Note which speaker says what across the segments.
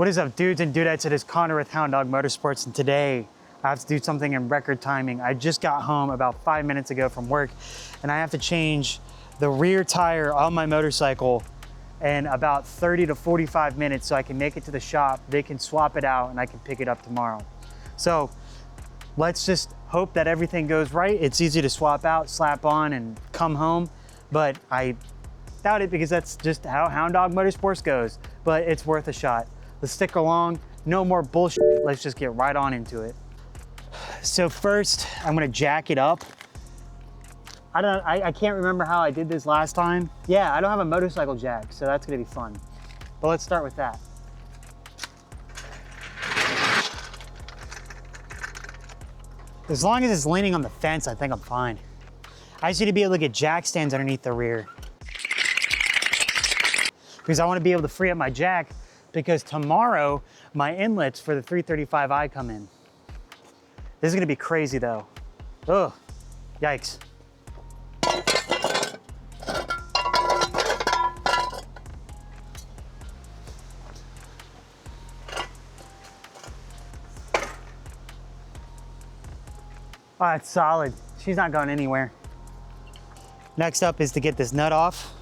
Speaker 1: What is up, dudes and dudettes? It is Connor with Hound Dog Motorsports, and today I have to do something in record timing. I just got home about 5 minutes ago from work, and I have to change the rear tire on my motorcycle in about 30 to 45 minutes so I can make it to the shop. They can swap it out and I can pick it up tomorrow. So let's just hope that everything goes right. It's easy to swap out, slap on, and come home, but I doubt it because that's just how Hound Dog Motorsports goes, but it's worth a shot. Let's stick along, no more bullshit. Let's just get right on into it. So first, I'm gonna jack it up. I can't remember how I did this last time. Yeah, I don't have a motorcycle jack, so that's gonna be fun. But let's start with that. As long as it's leaning on the fence, I think I'm fine. I just need to be able to get jack stands underneath the rear, because I wanna be able to free up my jack, because tomorrow my inlets for the 335i come in. This is gonna be crazy though. Oh, yikes. Oh, it's solid. She's not going anywhere. Next up is to get this nut off.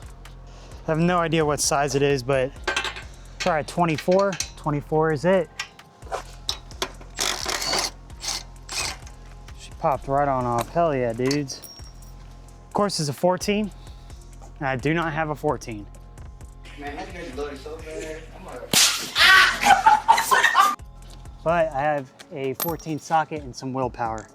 Speaker 1: I have no idea what size it is, but try a 24. 24 is it. She popped right on off. Hell yeah, dudes. Of course, it's a 14. And I do not have a 14.
Speaker 2: Man, I think you loaded so bad.
Speaker 1: But I have a 14 socket and some willpower.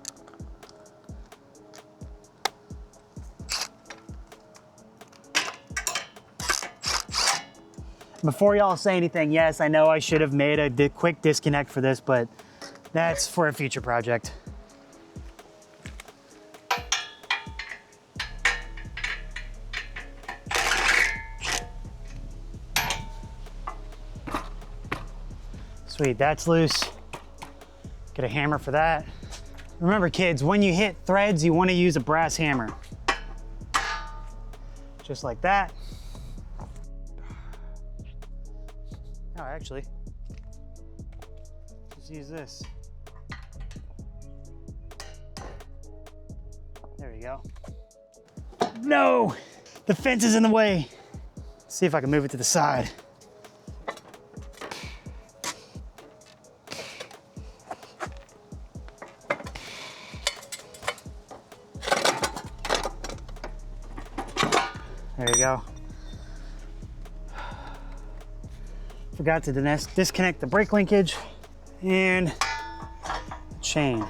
Speaker 1: Before y'all say anything, yes, I know I should have made a quick disconnect for this, but that's for a future project. Sweet, that's loose. Get a hammer for that. Remember kids, when you hit threads, you want to use a brass hammer. Just like that. Oh, actually, just use this. There you go. No, the fence is in the way. Let's see if I can move it to the side. There you go. Forgot to disconnect the brake linkage and chain.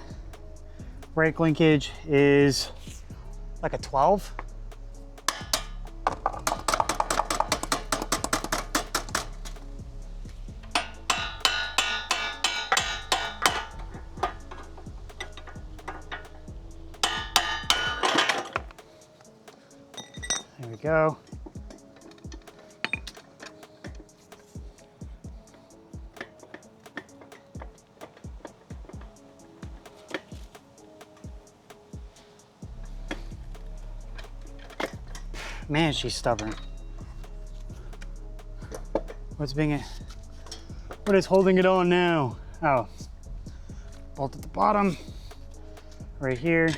Speaker 1: Brake linkage is like a 12. There we go. Man, she's stubborn. What is holding it on now? Oh, bolt at the bottom, right here.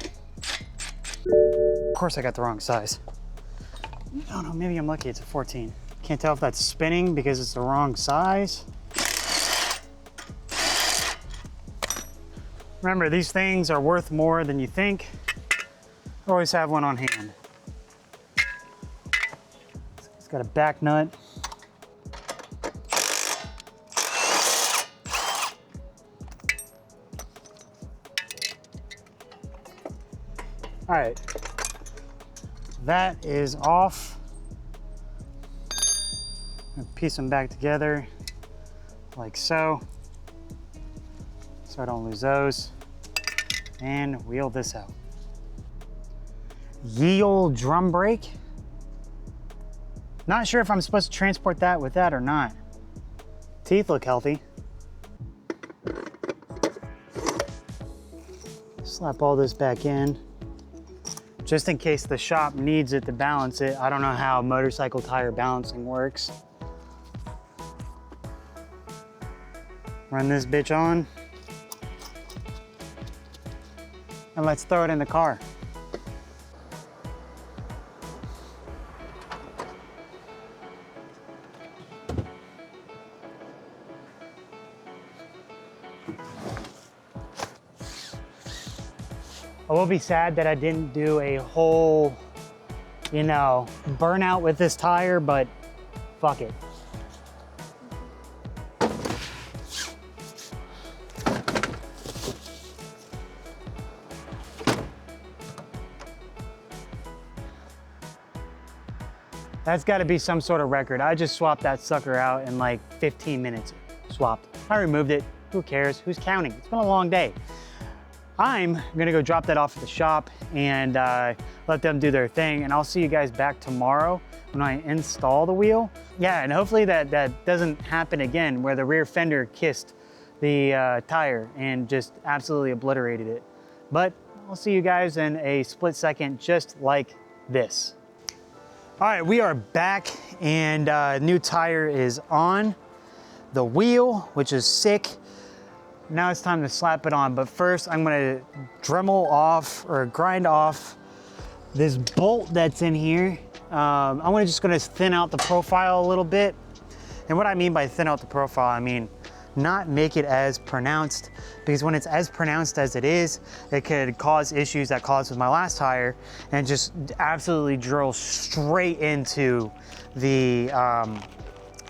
Speaker 1: Of course I got the wrong size. I don't know, maybe I'm lucky it's a 14. Can't tell if that's spinning because it's the wrong size. Remember, these things are worth more than you think. Always have one on hand. It's got a back nut. All right, that is off. I'm gonna piece them back together like so I don't lose those, and wheel this out. Ye old drum brake. Not sure if I'm supposed to transport that with that or not. Teeth look healthy. Slap all this back in, just in case the shop needs it to balance it. I don't know how motorcycle tire balancing works. Run this bitch on. And let's throw it in the car. I will be sad that I didn't do a whole, you know, burnout with this tire, but fuck it. That's gotta be some sort of record. I just swapped that sucker out in like 15 minutes. Swapped. I removed it. Who cares? Who's counting? It's been a long day. I'm gonna go drop that off at the shop and let them do their thing. And I'll see you guys back tomorrow when I install the wheel. Yeah, and hopefully that doesn't happen again where the rear fender kissed the tire and just absolutely obliterated it. But I'll see you guys in a split second, just like this. All right, we are back and new tire is on the wheel, which is sick. Now it's time to slap it on, but first I'm gonna Dremel off or grind off this bolt that's in here. I'm just gonna thin out the profile a little bit. And what I mean by thin out the profile, I mean not make it as pronounced, because when it's as pronounced as it is, it could cause issues that caused with my last tire and just absolutely drill straight into the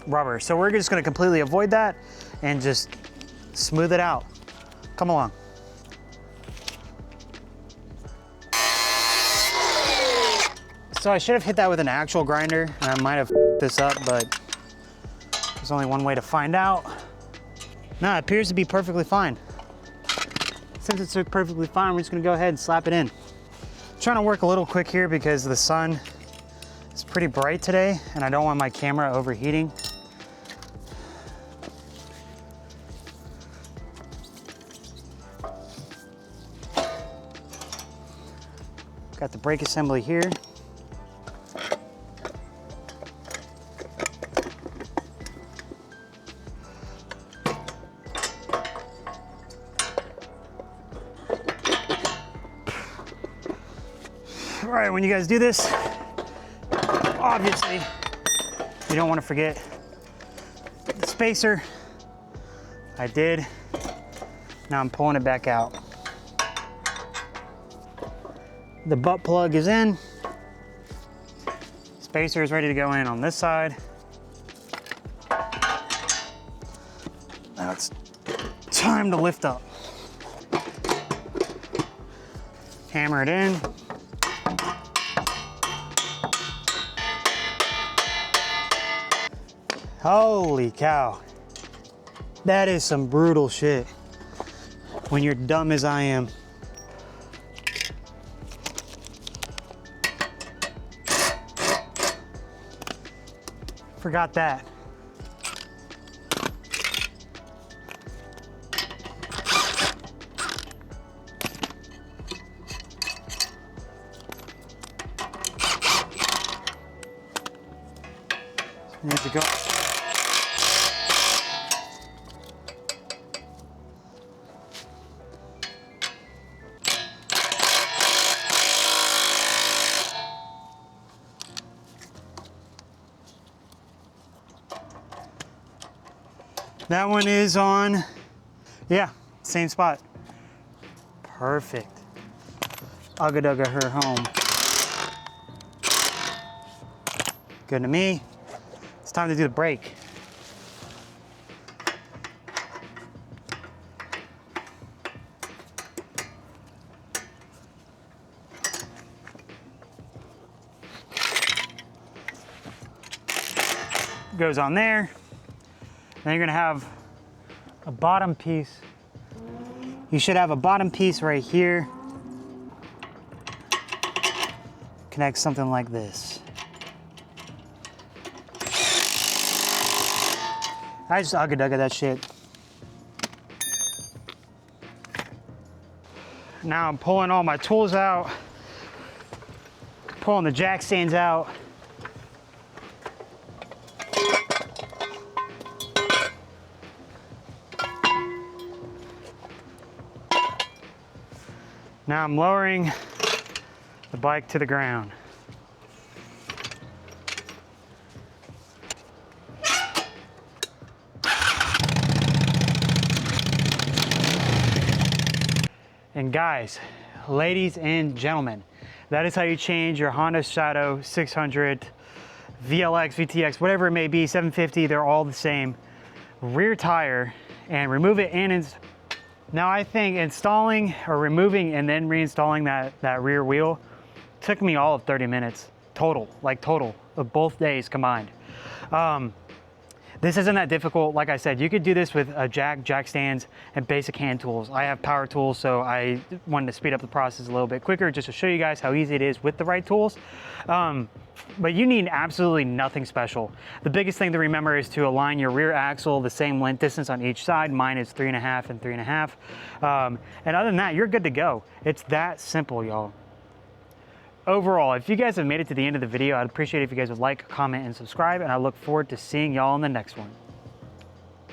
Speaker 1: rubber. So we're just gonna completely avoid that and just smooth it out. Come along. So I should have hit that with an actual grinder, and I might have f***ed this up, but there's only one way to find out. No, it appears to be perfectly fine. Since it's perfectly fine, we're just gonna go ahead and slap it in. Trying to work a little quick here because the sun is pretty bright today, and I don't want my camera overheating. Got the brake assembly here. All right, when you guys do this, obviously, you don't want to forget the spacer. I did. Now I'm pulling it back out. The butt plug is in. Spacer is ready to go in on this side. Now it's time to lift up. Hammer it in. Holy cow. That is some brutal shit when you're dumb as I am. Forgot that. Need to go. That one is on, yeah, same spot. Perfect. Ugga dugga her home. Good to me. It's time to do the brake. Goes on there. Then you're gonna have a bottom piece. You should have a bottom piece right here. Connect something like this. I just ugga dugga that shit. Now I'm pulling all my tools out, pulling the jack stands out. Now I'm lowering the bike to the ground. And guys, ladies and gentlemen, that is how you change your Honda Shadow 600, VLX, VTX, whatever it may be, 750, they're all the same. Rear tire, and remove it and now I think installing or removing and then reinstalling that rear wheel took me all of 30 minutes total, like total of both days combined. This isn't that difficult. Like I said, you could do this with a jack stands, and basic hand tools. I have power tools, so I wanted to speed up the process a little bit quicker just to show you guys how easy it is with the right tools. But you need absolutely nothing special. The biggest thing to remember is to align your rear axle the same length distance on each side. Mine is 3.5 and 3.5. And other than that, you're good to go. It's that simple, y'all. Overall, if you guys have made it to the end of the video, I'd appreciate it if you guys would like, comment, and subscribe, and I look forward to seeing y'all in the next one.